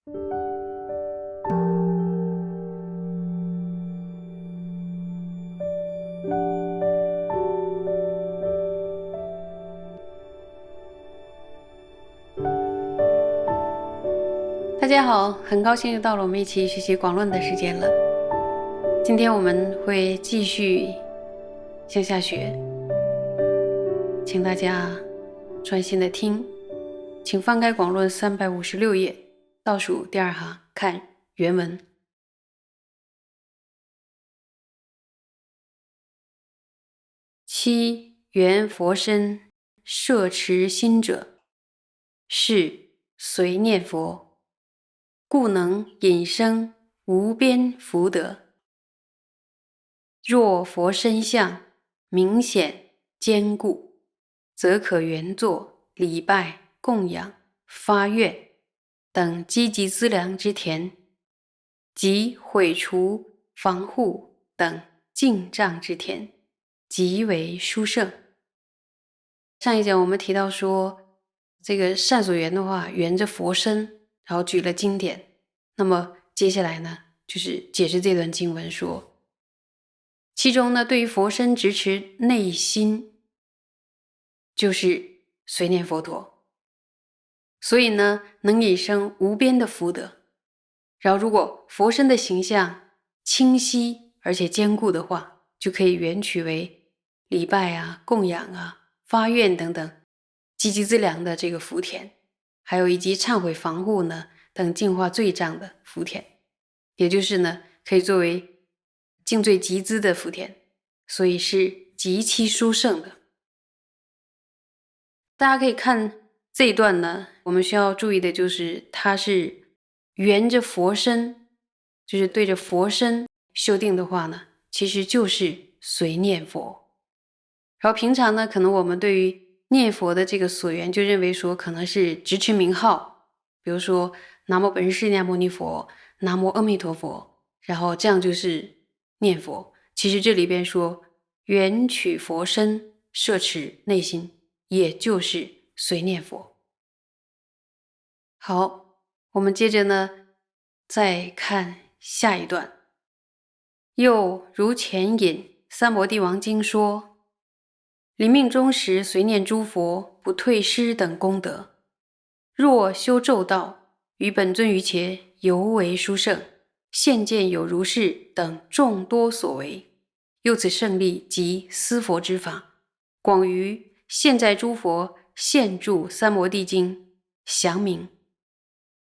大家好，很高兴又到了我们一起学习广论的时间了。今天我们会继续向下学，请大家专心的听，请翻开广论356页，倒数第2行，看原文。七缘佛身摄持心者，是随念佛，故能引生无边福德。若佛身相明显坚固，则可原作礼拜供养发愿等积极资粮之田，及毁除防护等净障之田，极为殊胜。上一讲我们提到说，这个善所缘的话，缘着佛身，然后举了经典。那么接下来呢，就是解释这段经文说，其中呢，对于佛身执持内心，就是随念佛陀，所以呢，能引生无边的福德。然后如果佛身的形象清晰而且坚固的话，就可以缘取为礼拜啊、供养啊、发愿等等积极资粮的这个福田，还有以及忏悔防护呢等净化罪障的福田，也就是呢可以作为净罪集资的福田，所以是极其殊胜的。大家可以看这一段呢，我们需要注意的就是它是缘着佛身，就是对着佛身修订的话呢，其实就是随念佛。然后平常呢，可能我们对于念佛的这个所缘，就认为说可能是直持名号，比如说南无本师释迦牟尼佛，南无阿弥陀佛，然后这样就是念佛。其实这里边说缘取佛身摄持内心，也就是随念佛。好，我们接着呢再看下一段。又如前引《三摩地王经》说，临命终时随念诸佛，不退失等功德，若修咒道，于本尊于前尤为殊胜，现见有如是等众多所为。又此胜利及思佛之法，广于现在诸佛现著三摩地经详明，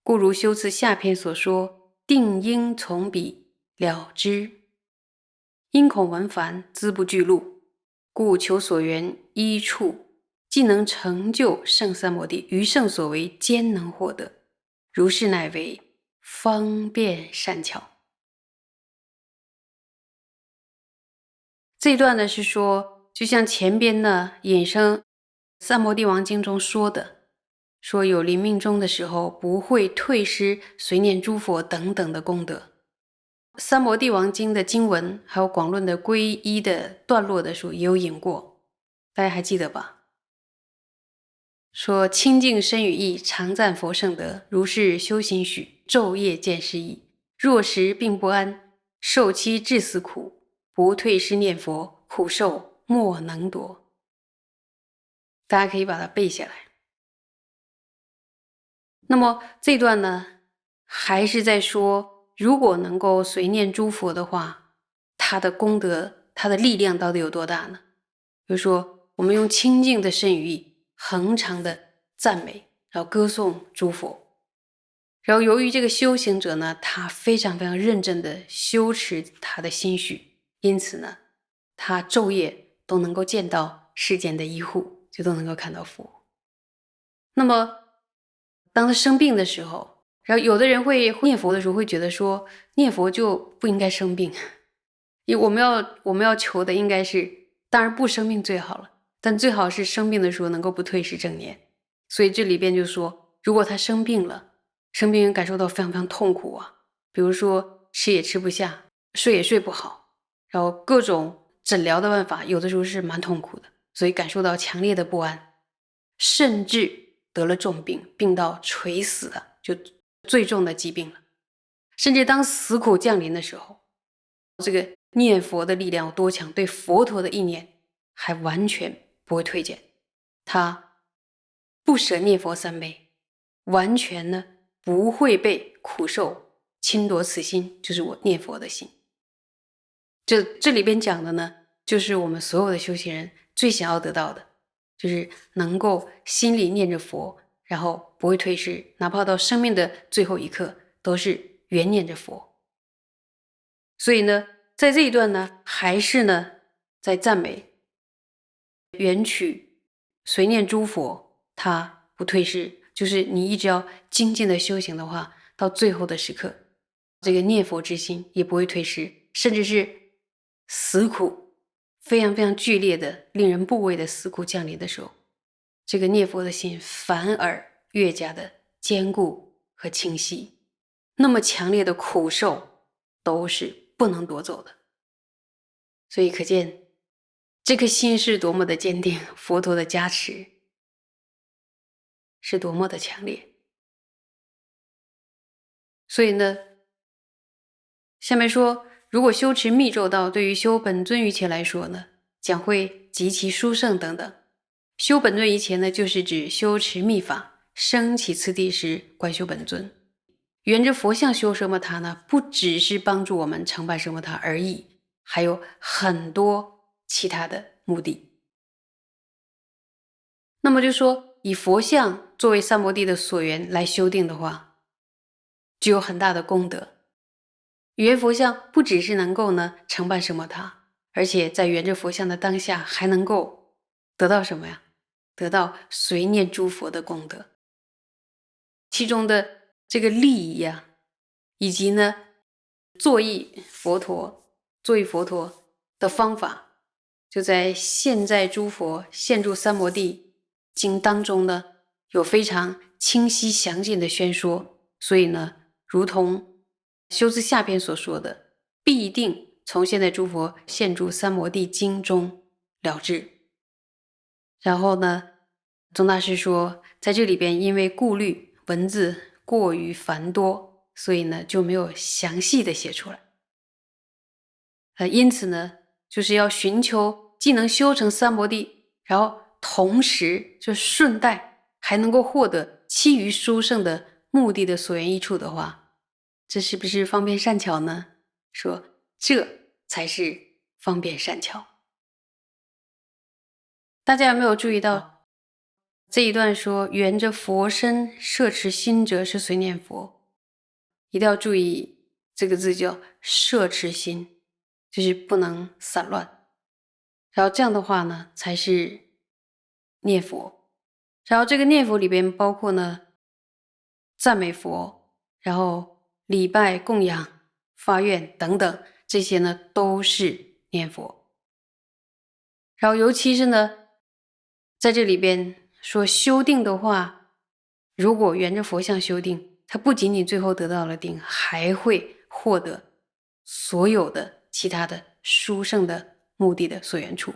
故如修辞下篇所说，定应从彼了之。因恐闻繁，资不具录，故求所缘依处，既能成就圣三摩地，于圣所为兼能获得，如是乃为方便善巧。这一段呢是说，就像前边呢引申三摩地王经中说的，说有临命终的时候不会退失随念诸佛等等的功德。三摩地王经的经文还有广论的皈依的段落的时候也有引过，大家还记得吧？说清净身语意，常赞佛圣德，如是修行许，昼夜见是意。若时病不安，受其至死苦，不退失念佛，苦受莫能夺。大家可以把它背下来。那么这段呢，还是在说，如果能够随念诸佛的话，他的功德，他的力量到底有多大呢？比如说，我们用清净的身语意，恒常的赞美，然后歌颂诸佛，然后由于这个修行者呢，他非常非常认真的修持他的心绪，因此呢，他昼夜都能够见到世间的依护，就都能够看到佛。那么当他生病的时候，然后有的人会念佛的时候会觉得说，念佛就不应该生病，因为我们要求的应该是，当然不生病最好了，但最好是生病的时候能够不退失正念。所以这里边就说，如果他生病了，生病感受到非常非常痛苦啊，比如说吃也吃不下，睡也睡不好，然后各种诊疗的办法有的时候是蛮痛苦的，所以感受到强烈的不安，甚至得了重病，病到垂死了，就最重的疾病了。甚至当死苦降临的时候，这个念佛的力量有多强，对佛陀的意念还完全不会退减，他不舍念佛三昧，完全呢不会被苦受侵夺此心，就是我念佛的心。这里边讲的呢，就是我们所有的修行人最想要得到的，就是能够心里念着佛，然后不会退失，哪怕到生命的最后一刻都是缘念着佛。所以呢，在这一段呢，还是呢在赞美缘取随念诸佛，他不退失，就是你一直要精进的修行的话，到最后的时刻，这个念佛之心也不会退失，甚至是死苦非常非常剧烈的令人怖畏的死苦降临的时候，这个念佛的心反而越加的坚固和清晰，那么强烈的苦受都是不能夺走的。所以可见这颗心是多么的坚定，佛陀的加持是多么的强烈。所以呢，下面说，如果修持密咒道，对于修本尊一切来说呢，将会极其殊胜等等。修本尊一切呢，就是指修持密法，升起次第时观修本尊。沿着佛像修奢摩他呢，不只是帮助我们成办奢摩他而已，还有很多其他的目的。那么就说，以佛像作为三摩地的所缘来修定的话，具有很大的功德。缘佛像不只是能够呢成办奢摩他，而且在缘着佛像的当下，还能够得到什么呀？得到随念诸佛的功德。其中的这个利益呀，以及呢作意佛陀的方法，就在现在诸佛现住三摩地经当中呢，有非常清晰详尽的宣说。所以呢，如同修辞下篇所说的，必定从现在诸佛现住三摩地经中了知。然后呢，宗大师说，在这里边因为顾虑文字过于繁多，所以呢就没有详细的写出来。因此呢，就是要寻求既能修成三摩地，然后同时就顺带还能够获得其余殊胜的目的的所缘益处的话，这是不是方便善巧呢？说这才是方便善巧。大家有没有注意到这一段说，缘着佛身摄持心者是随念佛，一定要注意这个字叫摄持心，就是不能散乱。然后这样的话呢，才是念佛。然后这个念佛里边包括呢赞美佛，然后礼拜供养发愿等等，这些呢都是念佛。然后尤其是呢在这里边说修定的话，如果缘着佛像修定，它不仅仅最后得到了定，还会获得所有的其他的殊胜的目的的所缘处。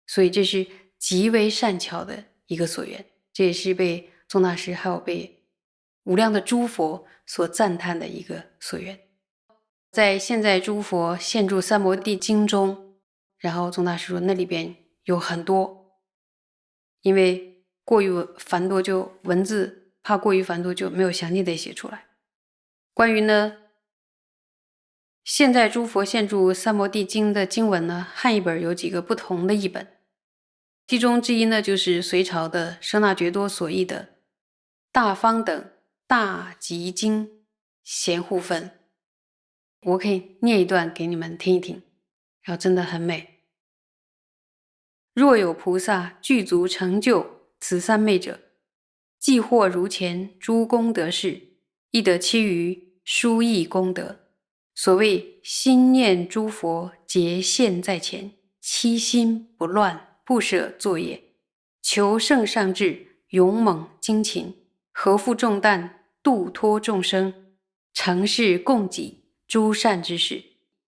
所以这是极为善巧的一个所缘，这也是被宗大师还有被无量的诸佛所赞叹的一个所缘。在现在诸佛现住三摩地经中，然后宗大师说那里边有很多，因为过于繁多，就文字怕过于繁多，就没有详细的写出来。关于呢现在诸佛现住三摩地经的经文呢，汉译本有几个不同的译本，其中之一呢就是隋朝的舍那觉多所译的大方等大集经贤护分。我可以念一段给你们听一听，然后真的很美。若有菩萨具足成就此三昧者，既获如前诸功德事，亦得其余殊益功德。所谓心念诸佛皆现在前，七心不乱，不舍作业，求胜上智，勇猛精勤，何负重担，度脱众生，成事供给诸善之事，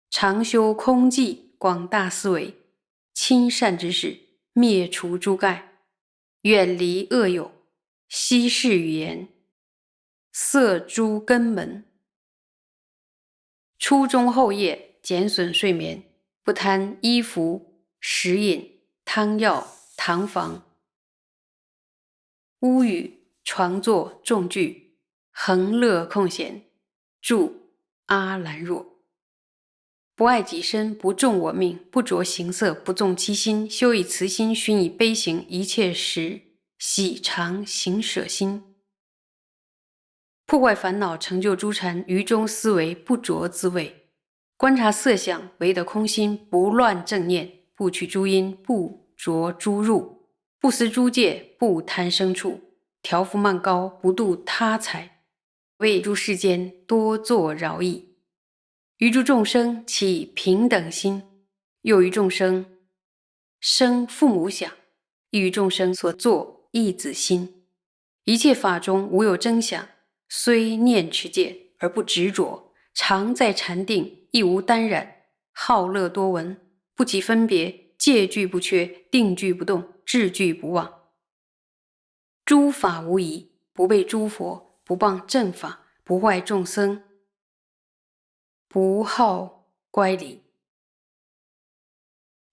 常修空寂，广大思维，亲善之事，灭除诸盖，远离恶友，息事语言，色诸根门。初中后夜减损睡眠，不贪衣服、食饮、汤药、堂房、屋宇、床坐、重具，恒乐空闲，住阿兰若。不爱己身，不重我命，不着形色，不纵其心，修以慈心，熏以悲行，一切时喜常行舍心。破坏烦恼，成就诸禅，于中思维，不着滋味。观察色相，唯得空心，不乱正念，不取诸因，不着诸入，不思诸界，不贪生处，调伏慢高，不度他财，为诸世间多作饶益。于诸众生起平等心，又于众生生父母想，亦于众生所作义子心。一切法中无有真想，虽念持戒而不执着，常在禅定，亦无耽染，好乐多闻，不起分别，戒具不缺，定具不动，智具不忘。诸法无疑，不背诸佛，不谤正法，不坏众僧，不好乖离，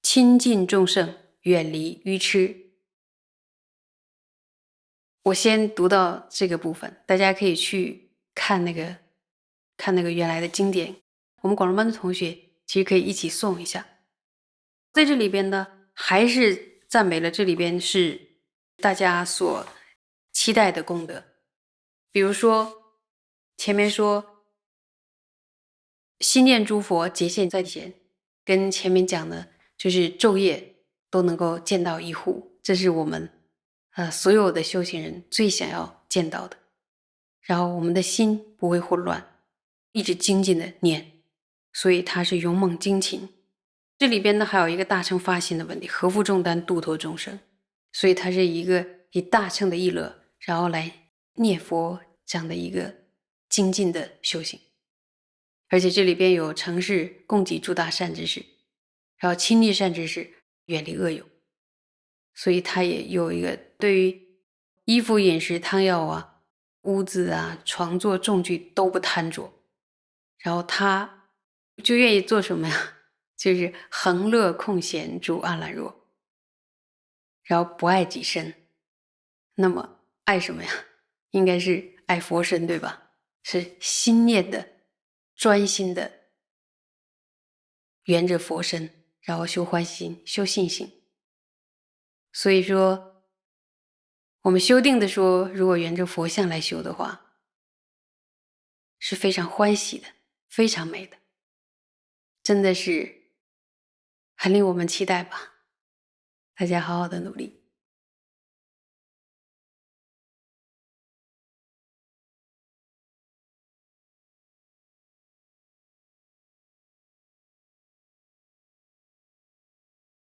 亲近众圣，远离愚痴。我先读到这个部分，大家可以去看那个原来的经典。我们广东班的同学其实可以一起诵一下。在这里边呢，还是赞美了这里边是大家所期待的功德。比如说前面说心念诸佛结现在前，跟前面讲的就是昼夜都能够见到一户，这是我们所有的修行人最想要见到的。然后我们的心不会混乱，一直精进的念，所以它是勇猛精勤。这里边呢还有一个大乘发心的问题，何负重担度脱众生，所以它是一个以大乘的意乐，然后来念佛这样的一个精进的修行。而且这里边有承事供给诸大善知识，然后亲历善知识，远离恶友，所以他也有一个对于衣服、饮食、汤药啊、屋子啊、床座、重具都不贪着，然后他就愿意做什么呀？就是恒乐空闲，住阿兰若，然后不爱己身。那么爱什么呀？应该是爱佛身，对吧？是心念的专心的圆着佛身，然后修欢心，修信心。所以说我们修定的说，如果圆着佛像来修的话，是非常欢喜的，非常美的，真的是很令我们期待吧。大家好好的努力。